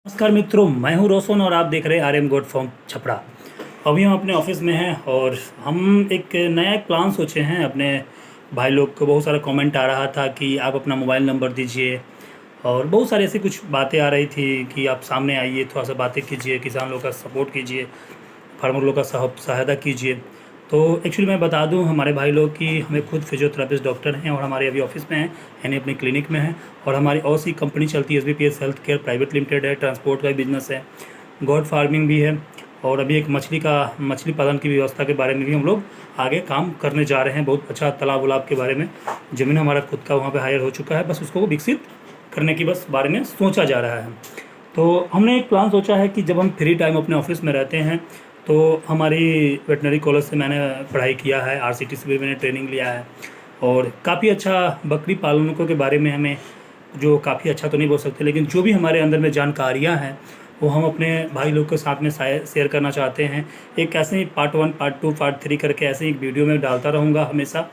नमस्कार मित्रों, मैं हूं रोशन और आप देख रहे हैं RM गोट फार्म छपरा। अभी हम अपने ऑफिस में हैं और हम एक नया प्लान सोचे हैं। अपने भाई लोग को बहुत सारा कमेंट आ रहा था कि आप अपना मोबाइल नंबर दीजिए और बहुत सारी ऐसी कुछ बातें आ रही थी कि आप सामने आइए, थोड़ा सा बातें कीजिए, किसान लोग का सपोर्ट कीजिए, फार्मर लोग का सहायता कीजिए। तो एक्चुअली मैं बता दूं हमारे भाई लोग कि हमें खुद फिजियोथेरेपिस्ट डॉक्टर हैं और हमारे अभी ऑफिस में हैं, यानी अपनी क्लिनिक में हैं। और हमारी और सी कंपनी चलती है, SBPS health care private limited है, ट्रांसपोर्ट का बिजनेस है, गॉड फार्मिंग भी है और अभी एक मछली पालन की व्यवस्था के बारे में भी हम लोग आगे काम करने जा रहे हैं। बहुत अच्छा तालाब उलाब के बारे में ज़मीन हमारा खुद का वहाँ पे हायर हो चुका है, बस उसको विकसित करने की बारे में सोचा जा रहा है। तो हमने एक प्लान सोचा है कि जब हम फ्री टाइम अपने ऑफिस में रहते हैं तो हमारी वेटनरी कॉलेज से मैंने पढ़ाई किया है, RCT से भी मैंने ट्रेनिंग लिया है और काफ़ी अच्छा बकरी पालकों के बारे में हमें, जो काफ़ी अच्छा तो नहीं बोल सकते, लेकिन जो भी हमारे अंदर में जानकारियाँ हैं वो हम अपने भाई लोग के साथ में शेयर करना चाहते हैं। एक ऐसे ही पार्ट 1, पार्ट 2, पार्ट 3 करके ऐसे ही वीडियो में डालता रहूँगा हमेशा।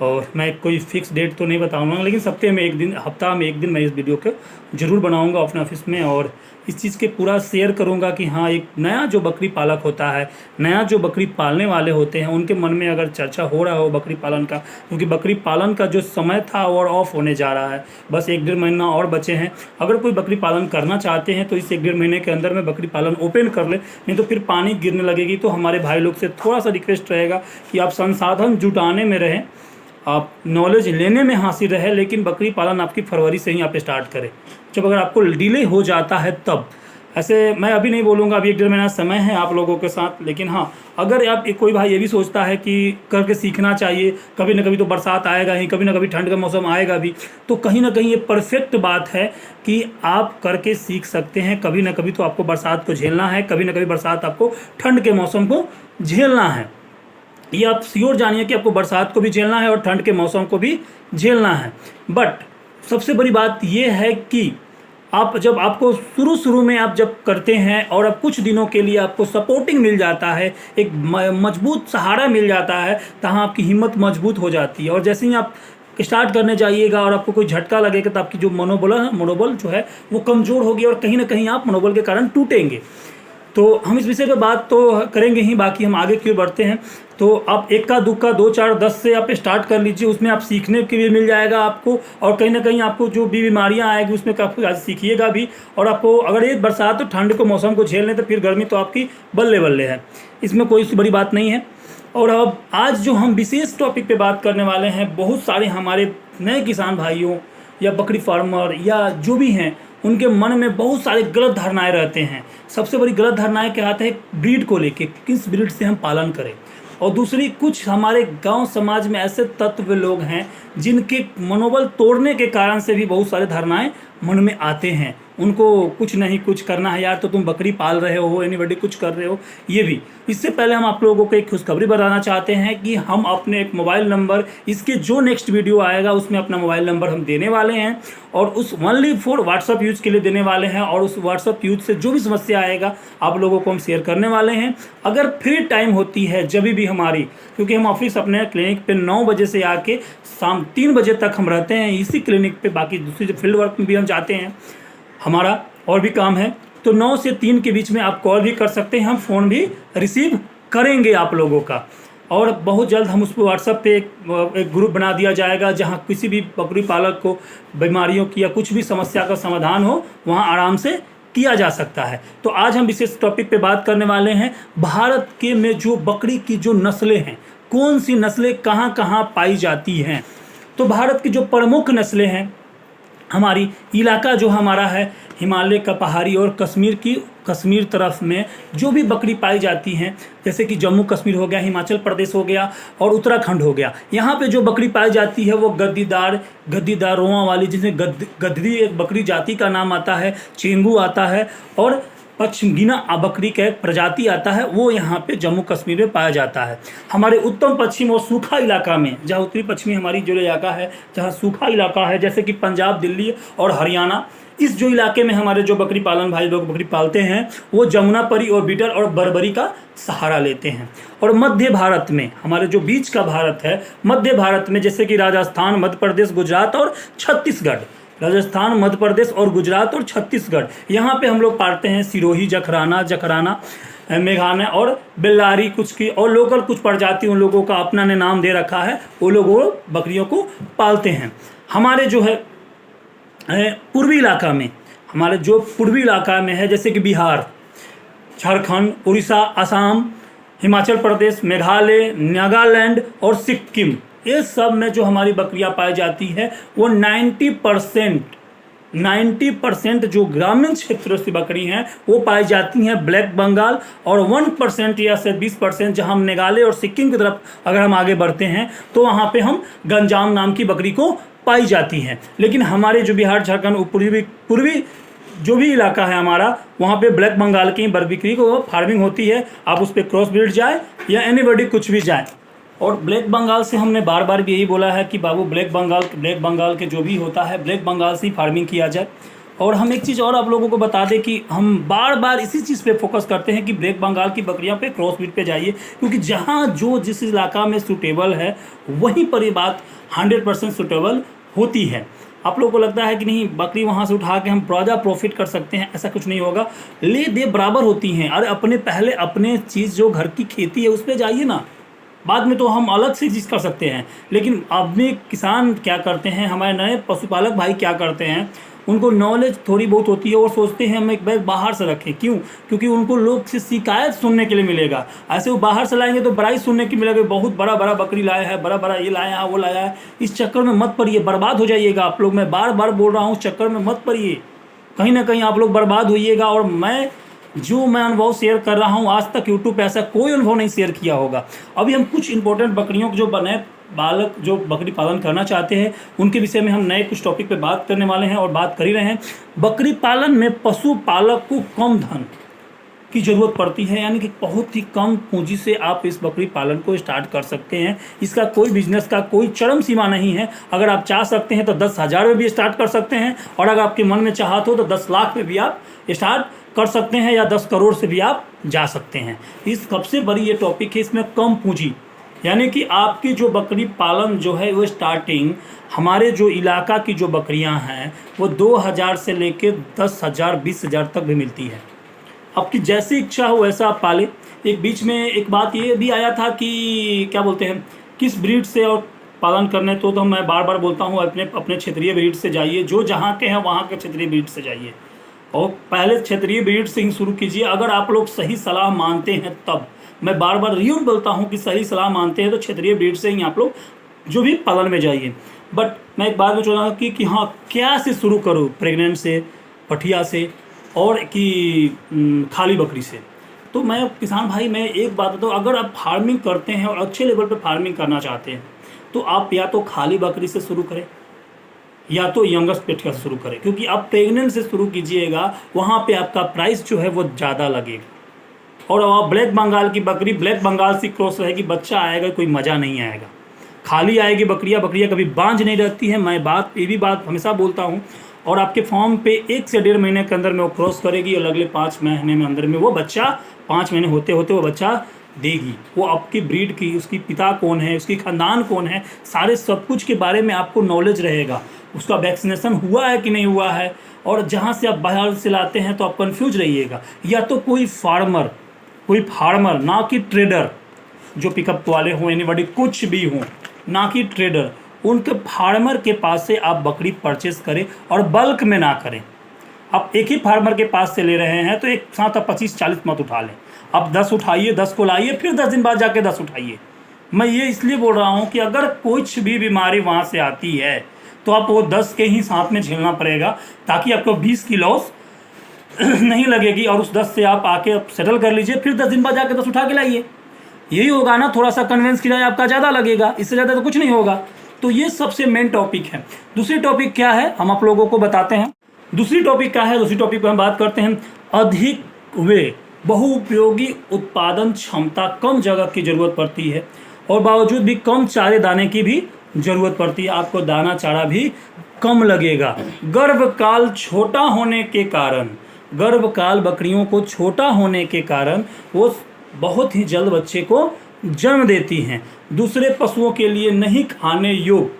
और मैं कोई फिक्स डेट तो नहीं बताऊँगा, लेकिन हफ्ता में एक दिन मैं इस वीडियो को ज़रूर बनाऊँगा अपने ऑफिस में और इस चीज़ के पूरा शेयर करूँगा कि हाँ, एक नया जो बकरी पालक होता है, नया जो बकरी पालने वाले होते हैं, उनके मन में अगर चर्चा हो रहा हो बकरी पालन का, क्योंकि बकरी पालन का जो समय था वो ऑफ होने जा रहा है। बस 1-1.5 महीना और बचे हैं। अगर कोई बकरी पालन करना चाहते हैं तो इस 1-1.5 महीने के अंदर में बकरी पालन ओपन कर ले, नहीं तो फिर पानी गिरने लगेगी। तो हमारे भाई लोग से थोड़ा सा रिक्वेस्ट रहेगा कि आप संसाधन जुटाने में रहें, आप नॉलेज लेने में हासिल रहे, लेकिन बकरी पालन आपकी फरवरी से ही आप स्टार्ट करें। जब अगर आपको डिले हो जाता है तब, ऐसे मैं अभी नहीं बोलूँगा, अभी 1-1.5 महीना समय है आप लोगों के साथ, लेकिन हाँ, अगर आप कोई भाई ये भी सोचता है कि करके सीखना चाहिए, कभी ना कभी तो बरसात आएगा ही, कभी ना कभी ठंड का मौसम आएगा भी, तो कहीं ना कहीं ये परफेक्ट बात है कि आप करके सीख सकते हैं। कभी ना कभी तो आपको बरसात को झेलना है, कभी ना कभी बरसात आपको ठंड के मौसम को झेलना है। ये आप श्योर जानिए कि आपको बरसात को भी झेलना है और ठंड के मौसम को भी झेलना है। बट सबसे बड़ी बात यह है कि आप जब आपको शुरू में आप जब करते हैं और अब कुछ दिनों के लिए आपको सपोर्टिंग मिल जाता है, एक मजबूत सहारा मिल जाता है, तहाँ आपकी हिम्मत मजबूत हो जाती है। और जैसे ही आप स्टार्ट करने जाइएगा और आपको कोई झटका लगेगा तो आपकी जो मनोबल जो है वो कमज़ोर होगी और कहीं ना कहीं आप मनोबल के कारण टूटेंगे। तो हम इस विषय पे बात तो करेंगे ही, बाकी हम आगे क्यों बढ़ते हैं। तो आप 1 का 2 का 2, 4, 10 से आप स्टार्ट कर लीजिए, उसमें आप सीखने के लिए मिल जाएगा आपको, और कहीं ना कहीं आपको जो भी बीमारियां आएगी उसमें काफ़ी ज़्यादा सीखिएगा भी। और आपको अगर ये बरसात तो ठंड को मौसम को झेल लें तो फिर गर्मी तो आपकी बल्ले बल्ले है, इसमें कोई सी बड़ी बात नहीं है। और अब आज जो हम विशेष टॉपिक पे बात करने वाले हैं, बहुत सारे हमारे नए किसान भाइयों या बकरी फार्मर या जो भी हैं, उनके मन में बहुत सारे गलत धारणाएं रहते हैं। सबसे बड़ी गलत धारणाएं क्या आते हैं, ब्रीड को लेके, किस ब्रीड से हम पालन करें। और दूसरी, कुछ हमारे गांव समाज में ऐसे तत्व लोग हैं जिनके मनोबल तोड़ने के कारण से भी बहुत सारे धारणाएं मन में आते हैं। उनको कुछ नहीं कुछ करना है यार, तो तुम बकरी पाल रहे हो, एनीबॉडी कुछ कर रहे हो, ये भी। इससे पहले हम आप लोगों को एक खुशखबरी बताना चाहते हैं कि हम अपने एक मोबाइल नंबर, इसके जो नेक्स्ट वीडियो आएगा उसमें अपना मोबाइल नंबर हम देने वाले हैं और उस ओनली फॉर व्हाट्सअप यूज़ के लिए देने वाले हैं। और उस व्हाट्सअप यूज़ से जो भी समस्या आएगा आप लोगों को हम शेयर करने वाले हैं। अगर फ्री टाइम होती है जब भी हमारी, क्योंकि हम ऑफिस अपने क्लिनिक पे 9 बजे से आके शाम 3 बजे तक हम रहते हैं इसी क्लिनिक पे, बाकी दूसरी जो फील्ड वर्क में भी हम जाते हैं, हमारा और भी काम है। तो 9 से 3 के बीच में आप कॉल भी कर सकते हैं, हम फ़ोन भी रिसीव करेंगे आप लोगों का। और बहुत जल्द हम उस पर व्हाट्सएप पे एक ग्रुप बना दिया जाएगा जहां किसी भी बकरी पालक को बीमारियों की या कुछ भी समस्या का समाधान हो, वहां आराम से किया जा सकता है। तो आज हम विशेष टॉपिक पे बात करने वाले हैं, भारत के में जो बकरी की जो नस्लें हैं, कौन सी नस्लें कहाँ कहाँ पाई जाती हैं। तो भारत की जो प्रमुख नस्लें हैं, हमारी इलाका जो हमारा है हिमालय का पहाड़ी और कश्मीर तरफ में जो भी बकरी पाई जाती हैं, जैसे कि जम्मू कश्मीर हो गया, हिमाचल प्रदेश हो गया और उत्तराखंड हो गया, यहाँ पे जो बकरी पाई जाती है वो गद्दीदार रोआं वाली, जिसमें गद्दी एक बकरी जाति का नाम आता है, चेंगू आता है और पश्मीना बकरी का एक प्रजाति आता है, वो यहाँ पे जम्मू कश्मीर में पाया जाता है। हमारे उत्तम पश्चिम और सूखा इलाका में, जहाँ उत्तरी पश्चिमी हमारी जो इलाका है, जहाँ सूखा इलाका है, जैसे कि पंजाब, दिल्ली और हरियाणा, इस जो इलाके में हमारे जो बकरी पालन भाई लोग बकरी पालते हैं वो जमुनापरी और बीटल और बरबरी का सहारा लेते हैं। और मध्य भारत में, हमारे जो बीच का भारत है, मध्य भारत में जैसे कि राजस्थान, मध्य प्रदेश, गुजरात और छत्तीसगढ़, राजस्थान, मध्य प्रदेश और गुजरात और छत्तीसगढ़, यहाँ पे हम लोग पालते हैं सिरोही, जखराना, मेघाना और बेल्लारी कुछ की, और लोकल कुछ प्रजाति उन लोगों का अपना ने नाम दे रखा है, वो लोग वो बकरियों को पालते हैं। हमारे जो है पूर्वी इलाका में, हमारे जो पूर्वी इलाका में है, जैसे कि बिहार, झारखंड, उड़ीसा, असम, हिमाचल प्रदेश, मेघालय, नागालैंड और सिक्किम, ये सब में जो हमारी बकरियां पाई जाती है वो 90% जो ग्रामीण क्षेत्रों से बकरी हैं वो पाई जाती हैं ब्लैक बंगाल, और 1% या से 20% जहां हम मेघालय और सिक्किम की तरफ अगर हम आगे बढ़ते हैं तो वहां पे हम गंजाम नाम की बकरी को पाई जाती हैं। लेकिन हमारे जो बिहार, झारखंड, पूर्वी जो भी इलाका है हमारा, वहाँ पे ब्लैक बंगाल की बकरी को फार्मिंग होती है। आप उस पर क्रॉस ब्रीड जाए या एनीबॉडी कुछ भी जाए। और ब्लैक बंगाल से हमने बार बार भी यही बोला है कि बाबू ब्लैक बंगाल के जो भी होता है ब्लैक बंगाल से ही फार्मिंग किया जाए। और हम एक चीज़ और आप लोगों को बता दें कि हम बार बार इसी चीज़ पे फोकस करते हैं कि ब्लैक बंगाल की बकरियां पे क्रॉस ब्रीड पे जाइए, क्योंकि जहाँ जो जिस इलाका में सूटेबल है वहीं पर ये बात 100% सूटेबल होती है। आप लोगों को लगता है कि नहीं बकरी वहाँ से उठा के हम ज़्यादा प्रॉफिट कर सकते हैं, ऐसा कुछ नहीं होगा। ले दे बराबर होती हैं। अरे पहले अपने चीज़ जो घर की खेती है उस पर जाइए ना, बाद में तो हम अलग से चीज़ कर सकते हैं। लेकिन अपने किसान क्या करते हैं, हमारे नए पशुपालक भाई क्या करते हैं, उनको नॉलेज थोड़ी बहुत होती है और सोचते हैं हम एक बैग बाहर से रखें। क्यों? क्योंकि उनको लोग से शिकायत सुनने के लिए मिलेगा। ऐसे वो बाहर से लाएंगे तो बड़ाई सुनने की मिलेगा, बहुत बड़ा बड़ा बकरी लाया है, बड़ा ये लाया है, वो लाया है। इस चक्कर में मत पड़िए, बर्बाद हो जाइएगा आप लोग। मैं बार बार बोल रहा हूँ, चक्कर में मत पड़िए, कहीं ना कहीं आप लोग बर्बाद होइएगा। और मैं अनुभव शेयर कर रहा हूँ, आज तक यूट्यूब पे ऐसा कोई अनुभव नहीं शेयर किया होगा। अभी हम कुछ इंपॉर्टेंट बकरियों के जो बने बालक जो बकरी पालन करना चाहते हैं उनके विषय में हम नए कुछ टॉपिक पे बात करने वाले हैं और बात कर ही रहे हैं। बकरी पालन में पशु पालक को कम धन की ज़रूरत पड़ती है, यानी कि बहुत ही कम पूंजी से आप इस बकरी पालन को स्टार्ट कर सकते हैं। इसका कोई बिजनेस का कोई चरम सीमा नहीं है। अगर आप चाह सकते हैं तो 10,000 में भी स्टार्ट कर सकते हैं, और अगर आपके मन में चाहत हो तो 10 लाख में भी आप स्टार्ट कर सकते हैं, या 10 करोड़ से भी आप जा सकते हैं। इस सबसे बड़ी ये टॉपिक है, इसमें कम पूंजी, यानी कि आपकी जो बकरी पालन जो है वो स्टार्टिंग हमारे जो इलाका की जो बकरियां हैं वो 2,000 से लेकर 10,000 20,000 तक भी मिलती है। आपकी जैसी इच्छा हो वैसा आप पाले। एक बीच में एक बात ये भी आया था कि क्या बोलते हैं, किस ब्रीड से और पालन करने, तो मैं बार बार बोलता हूँ अपने क्षेत्रीय ब्रीड से जाइए, जो जहाँ के हैं वहाँ के क्षेत्रीय ब्रीड से जाइए और पहले क्षेत्रीय ब्रीड से ही शुरू कीजिए। अगर आप लोग सही सलाह मानते हैं तब, मैं बार बार रियूट बोलता हूँ कि सही सलाह मानते हैं तो क्षेत्रीय ब्रीड से ही आप लोग जो भी पालन में जाइए। बट मैं एक बात में चाहता हूँ कि हाँ क्या से शुरू करूँ, प्रेग्नेंट से, पठिया से, और कि खाली बकरी से। तो मैं किसान भाई मैं एक बात बताऊँ, अगर आप फार्मिंग करते हैं और अच्छे लेवल पे फार्मिंग करना चाहते हैं तो आप या तो खाली बकरी से शुरू करें या तो यंगस्ट पेट से शुरू करें, क्योंकि आप प्रेग्नेंट से शुरू कीजिएगा वहाँ पे आपका प्राइस जो है वो ज़्यादा लगेगा। और आप ब्लैक बंगाल की बकरी ब्लैक बंगाल से क्रॉस रहेगी, बच्चा आएगा कोई मज़ा नहीं आएगा। खाली आएगी बकरियाँ कभी बांझ नहीं रहती है। मैं ये भी बात हमेशा बोलता हूँ। और आपके फॉर्म पे 1 से 1.5 महीने के अंदर में वो क्रॉस करेगी और अगले 5 महीने में अंदर में वो बच्चा 5 महीने होते होते वो बच्चा देगी। वो आपकी ब्रीड की, उसकी पिता कौन है, उसकी खानदान कौन है, सारे सब कुछ के बारे में आपको नॉलेज रहेगा। उसका वैक्सीनेशन हुआ है कि नहीं हुआ है। और जहाँ से आप बाहर से लाते हैं तो आप कंफ्यूज रहिएगा। या तो कोई फार्मर ना कि ट्रेडर, जो पिकअप वाले हों, एनीबॉडी कुछ भी हों, ना कि ट्रेडर, उनके फार्मर के पास से आप बकरी परचेस करें और बल्क में ना करें। आप एक ही फार्मर के पास से ले रहे हैं तो एक साथ आप 25-40 मत उठा लें। आप 10 उठाइए, 10 को लाइए, फिर 10 दिन बाद जाके 10 उठाइए। मैं ये इसलिए बोल रहा हूँ कि अगर कुछ भी बीमारी वहाँ से आती है तो आप वो 10 के ही साथ में झेलना पड़ेगा, ताकि आपको 20 की लॉस नहीं लगेगी। और उस 10 से आप आके सेटल कर लीजिए, फिर 10 दिन बाद जाके 10 उठा के लाइए। यही होगा ना, थोड़ा सा कन्वेंस किराया आपका ज़्यादा लगेगा, इससे ज़्यादा तो कुछ नहीं होगा। तो ये सबसे मेन टॉपिक है। दूसरी टॉपिक क्या है हम आप लोगों को बताते हैं। दूसरी टॉपिक पर हम बात करते हैं अधिक वे बहुउपयोगी उत्पादन क्षमता। कम जगह की ज़रूरत पड़ती है और बावजूद भी कम चारे दाने की भी ज़रूरत पड़ती है। आपको दाना चारा भी कम लगेगा। गर्भकाल छोटा होने के कारण, गर्भकाल बकरियों को छोटा होने के कारण वो बहुत ही जल्द बच्चे को जन्म देती हैं। दूसरे पशुओं के लिए नहीं खाने योग्य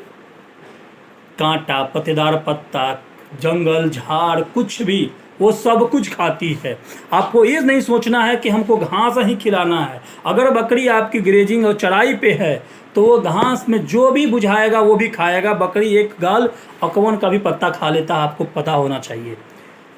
कांटा, पत्तेदार पत्ता, जंगल झाड़ कुछ भी, वो सब कुछ खाती है। आपको ये नहीं सोचना है कि हमको घास ही खिलाना है। अगर बकरी आपकी ग्रेजिंग और चराई पे है तो वो घास में जो भी बुझाएगा वो भी खाएगा। बकरी एक गाल अकवन का भी पत्ता खा लेता है, आपको पता होना चाहिए।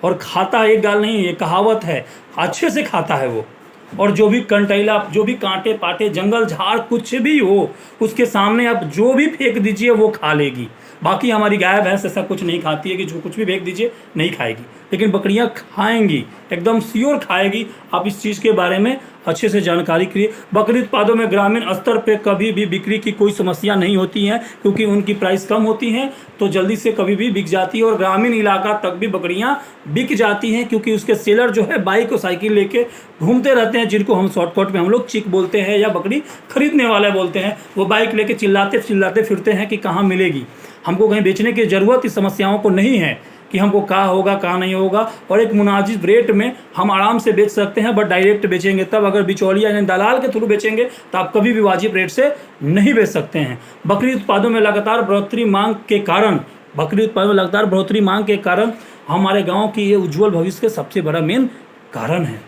और खाता एक गाल नहीं, ये कहावत है, अच्छे से खाता है वो। और जो भी कंटैला, जो भी कांटे पाटे, जंगल झाड़ कुछ भी हो, उसके सामने आप जो भी फेंक दीजिए वो खा लेगी। बाकी हमारी गाय भैंस ऐसा कुछ नहीं खाती है कि जो कुछ भी फेंक दीजिए नहीं खाएगी, लेकिन बकरियां खाएंगी, एकदम श्योर खाएगी। आप इस चीज़ के बारे में अच्छे से जानकारी करिए। बकरी उत्पादों में ग्रामीण स्तर पे कभी भी बिक्री की कोई समस्या नहीं होती है, क्योंकि उनकी प्राइस कम होती है तो जल्दी से कभी भी बिक जाती है। और ग्रामीण इलाका तक भी बकरियां बिक जाती हैं, क्योंकि उसके सेलर जो है बाइक और साइकिल लेके घूमते रहते हैं, जिनको हम शॉर्टकट में हम लोग चिक बोलते हैं या बकरी खरीदने वाले बोलते हैं। वो बाइक लेके चिल्लाते चिल्लाते फिरते हैं कि कहाँ मिलेगी। हमको कहीं बेचने की ज़रूरत इस समस्याओं को नहीं है कि हमको कहाँ होगा कहाँ नहीं होगा, और एक मुनासिब रेट में हम आराम से बेच सकते हैं। बट डायरेक्ट बेचेंगे तब, अगर बिचौलिया यानी दलाल के थ्रू बेचेंगे तो आप कभी भी वाजिब रेट से नहीं बेच सकते हैं। बकरी उत्पादों में लगातार बढ़ोतरी मांग के कारण हमारे गाँव की ये उज्ज्वल भविष्य के सबसे बड़ा मेन कारण है।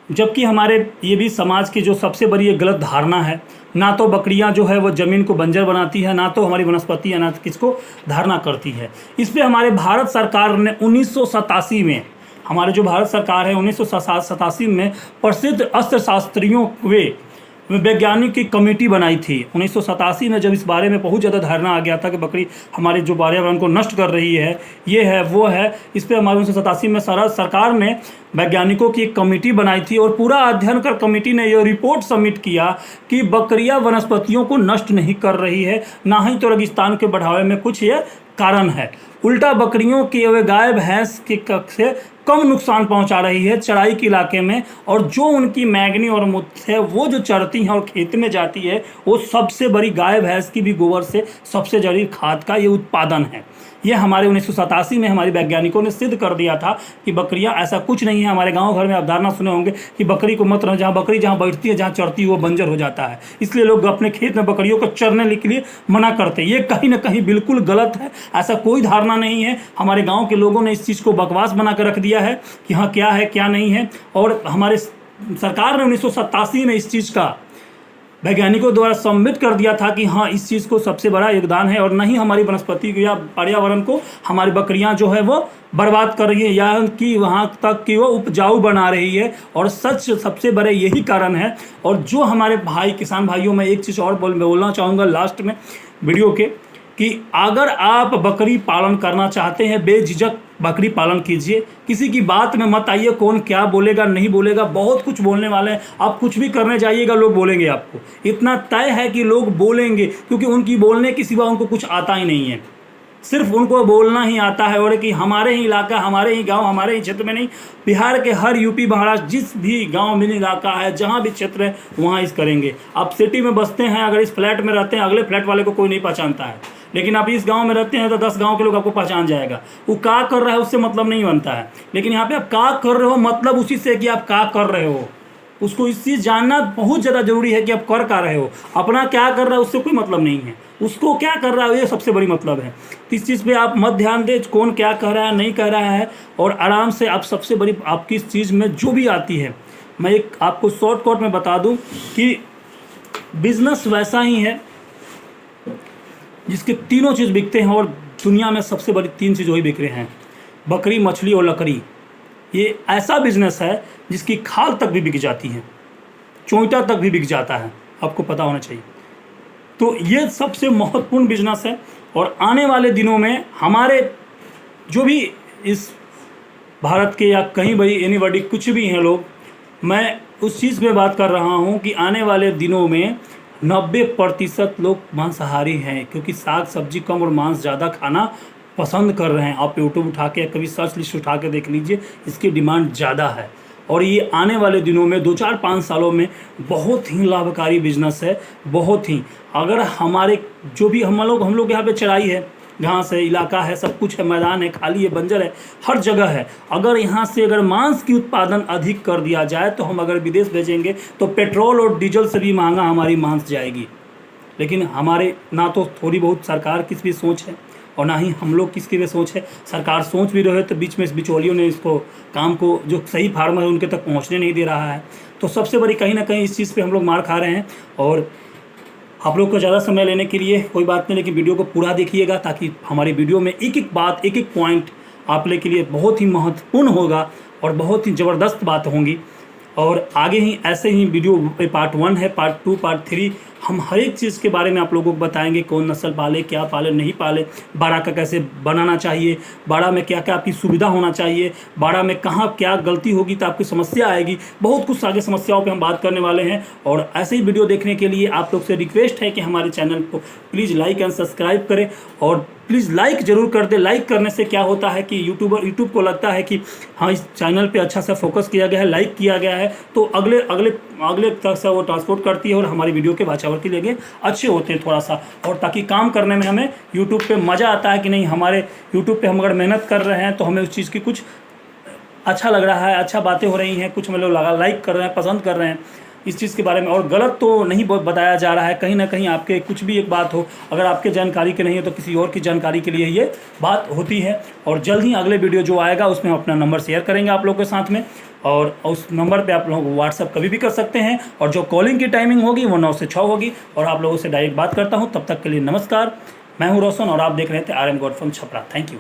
जबकि हमारे ये भी समाज की जो सबसे बड़ी एक गलत धारणा है, ना तो बकरियां जो है वो ज़मीन को बंजर बनाती है, ना तो हमारी वनस्पति अनाज किसको धारणा करती है। इस पर हमारे भारत सरकार ने 1987 में, हमारे जो भारत सरकार है 1987 में प्रसिद्ध अर्थशास्त्रियों वैज्ञानिक की कमेटी बनाई थी 1987 में, जब इस बारे में बहुत ज़्यादा धारणा आ गया था कि बकरी हमारे जो पर्यावरण को नष्ट कर रही है, ये है वो है। इस पर हमारे 1987 में सरकार ने वैज्ञानिकों की एक कमेटी बनाई थी, और पूरा अध्ययन कर कमेटी ने यह रिपोर्ट सबमिट किया कि बकरियां वनस्पतियों को नष्ट नहीं कर रही है, ना ही तो रेगिस्तान के बढ़ावे में कुछ ये कारण है। उल्टा बकरियों की वे गाय भैंस के से कम नुकसान पहुंचा रही है चराई के इलाके में। और जो उनकी मैगनी और मूत्र है वो जो चरती हैं और खेत में जाती है, वो सबसे बड़ी गाय भैंस की भी गोबर से सबसे जरूरी खाद का ये उत्पादन है। ये हमारे 1987 में हमारे वैज्ञानिकों ने सिद्ध कर दिया था कि बकरियां ऐसा कुछ नहीं है। हमारे गांव घर में आप धारणा सुने होंगे कि बकरी को मत, जहाँ बकरी जहाँ बैठती है, जहाँ चरती है, वो बंजर हो जाता है, इसलिए लोग अपने खेत में बकरियों को चरने के लिए मना करते हैं। ये कहीं ना कहीं बिल्कुल गलत है, ऐसा कोई धारणा नहीं है। हमारे गाँव के लोगों ने इस चीज़ को बकवास बना कर रख दिया है कि हाँ क्या है क्या नहीं है। और हमारे सरकार ने 1987 में इस चीज़ का वैज्ञानिकों द्वारा सबमिट कर दिया था कि हाँ इस चीज़ को सबसे बड़ा योगदान है, और नहीं हमारी वनस्पति या पर्यावरण को हमारी बकरियां जो है वो बर्बाद कर रही है, या कि वहाँ तक कि वो उपजाऊ बना रही है। और सच सबसे बड़े यही कारण है। और जो हमारे भाई किसान भाइयों में एक चीज़ और बोलना चाहूँगा लास्ट में वीडियो के, कि अगर आप बकरी पालन करना चाहते हैं, बेझिझक बकरी पालन कीजिए। किसी की बात में मत आइए, कौन क्या बोलेगा नहीं बोलेगा, बहुत कुछ बोलने वाले हैं। आप कुछ भी करने जाइएगा लोग बोलेंगे आपको, इतना तय है कि लोग बोलेंगे, क्योंकि उनकी बोलने के सिवा उनको कुछ आता ही नहीं है, सिर्फ उनको बोलना ही आता है। और कि हमारे ही इलाका, हमारे ही गांव, हमारे ही क्षेत्र में नहीं, बिहार के हर यूपी महाराष्ट्र जिस भी गांव में इलाका है, जहां भी क्षेत्र है, वहां इस करेंगे। आप सिटी में बसते हैं, अगर इस फ्लैट में रहते हैं, अगले फ्लैट वाले को कोई नहीं पहचानता है, लेकिन आप इस गांव में रहते हैं तो 10 गांव के लोग आपको पहचान जाएगा। वो क्या कर रहा है उससे मतलब नहीं बनता है, लेकिन यहाँ पे आप क्या कर रहे हो मतलब उसी से कि आप क्या कर रहे हो, उसको इस चीज़ जानना बहुत ज़्यादा जरूरी है कि आप कर क्या रहे हो। अपना क्या कर रहा है उससे कोई मतलब नहीं है, उसको क्या कर रहा है ये सबसे बड़ी मतलब है। तो इस चीज़ पे आप मत ध्यान दें कौन क्या कह रहा है नहीं कह रहा है, और आराम से आप सबसे बड़ी आपकी इस चीज़ में जो भी आती है, मैं एक आपको शॉर्टकट में बता दूं कि बिजनेस वैसा ही है जिसके तीनों चीज़ बिकते हैं, और दुनिया में सबसे बड़ी 3 चीज़ वही बिक रहे हैं, बकरी, मछली और लकड़ी। ये ऐसा बिजनेस है जिसकी खाल तक भी बिक जाती है, चोंटा तक भी बिक जाता है, आपको पता होना चाहिए। तो ये सबसे महत्वपूर्ण बिजनेस है। और आने वाले दिनों में हमारे जो भी इस भारत के या कहीं भाई एनीबॉडी कुछ भी हैं लोग, मैं उस चीज़ में बात कर रहा हूँ कि आने वाले दिनों में 90% लोग मांसाहारी हैं, क्योंकि साग सब्जी कम और मांस ज़्यादा खाना पसंद कर रहे हैं। आप यूट्यूब उठा के कभी सर्च लिस्ट उठा के देख लीजिए, इसकी डिमांड ज़्यादा है। और ये आने वाले दिनों में 2-4-5 सालों में बहुत ही लाभकारी बिजनेस है, बहुत ही। अगर हमारे जो भी हम लोग यहाँ पे चराई है, घास है, इलाका है, सब कुछ है, मैदान है, खाली है, बंजर है, हर जगह है। अगर यहाँ से अगर मांस की उत्पादन अधिक कर दिया जाए तो हम अगर विदेश भेजेंगे तो पेट्रोल और डीजल से भी महंगा हमारी मांस जाएगी। लेकिन हमारे ना तो थोड़ी बहुत सरकार की भी सोच है, और ना ही हम लोग किसकी भी सोच है। सरकार सोच भी रहे है तो बीच में बिचौलियों ने इसको काम को जो सही फार्मर है उनके तक पहुंचने नहीं दे रहा है। तो सबसे बड़ी कहीं ना कहीं इस चीज़ पे हम लोग मार खा रहे हैं। और आप लोग को ज़्यादा समय लेने के लिए कोई बात नहीं, लेकिन वीडियो को पूरा देखिएगा ताकि हमारी वीडियो में एक एक बात, एक एक पॉइंट आप लोग के लिए बहुत ही महत्वपूर्ण होगा और बहुत ही ज़बरदस्त बात होंगी। और आगे ही ऐसे ही वीडियो पार्ट 1 है, पार्ट 2, पार्ट 3, हम हर एक चीज़ के बारे में आप लोगों को बताएंगे। कौन नस्ल पाले, क्या पाले, नहीं पाले, बाड़ा का कैसे बनाना चाहिए, बाड़ा में क्या क्या आपकी सुविधा होना चाहिए, बाड़ा में कहाँ क्या गलती होगी तो आपकी समस्या आएगी। बहुत कुछ आगे समस्याओं पे हम बात करने वाले हैं। और ऐसे ही वीडियो देखने के लिए आप लोग से रिक्वेस्ट है कि हमारे चैनल को प्लीज़ लाइक एंड सब्सक्राइब करें। और प्लीज़ लाइक ज़रूर कर दे। लाइक करने से क्या होता है कि यूट्यूब को लगता है कि हाँ इस चैनल पे अच्छा सा फोकस किया गया है, लाइक किया गया है, तो अगले तक से वो ट्रांसपोर्ट करती है और हमारी वीडियो के वाच आवर के लिए अच्छे होते हैं थोड़ा सा। और ताकि काम करने में हमें यूट्यूब पे मज़ा आता है कि नहीं, हमारे यूट्यूब पे हम अगर मेहनत कर रहे हैं तो हमें उस चीज़ की कुछ अच्छा लग रहा है, अच्छा बातें हो रही हैं, कुछ हम लोग लाइक कर रहे हैं, पसंद कर रहे हैं इस चीज़ के बारे में। और गलत तो नहीं बताया जा रहा है। कहीं ना कहीं आपके कुछ भी एक बात हो, अगर आपके जानकारी के नहीं है तो किसी और की जानकारी के लिए ये बात होती है। और जल्द ही अगले वीडियो जो आएगा उसमें हम अपना नंबर शेयर करेंगे आप लोगों के साथ में, और उस नंबर पे आप लोग व्हाट्सअप कभी भी कर सकते हैं। और जो कॉलिंग की टाइमिंग होगी वो 9 से 6 होगी और आप लोगों से डायरेक्ट बात करता हूँ। तब तक के लिए नमस्कार, मैं हूँ रोशन और आप देख रहे थे RM गोड फ्रॉम छपरा। Thank you.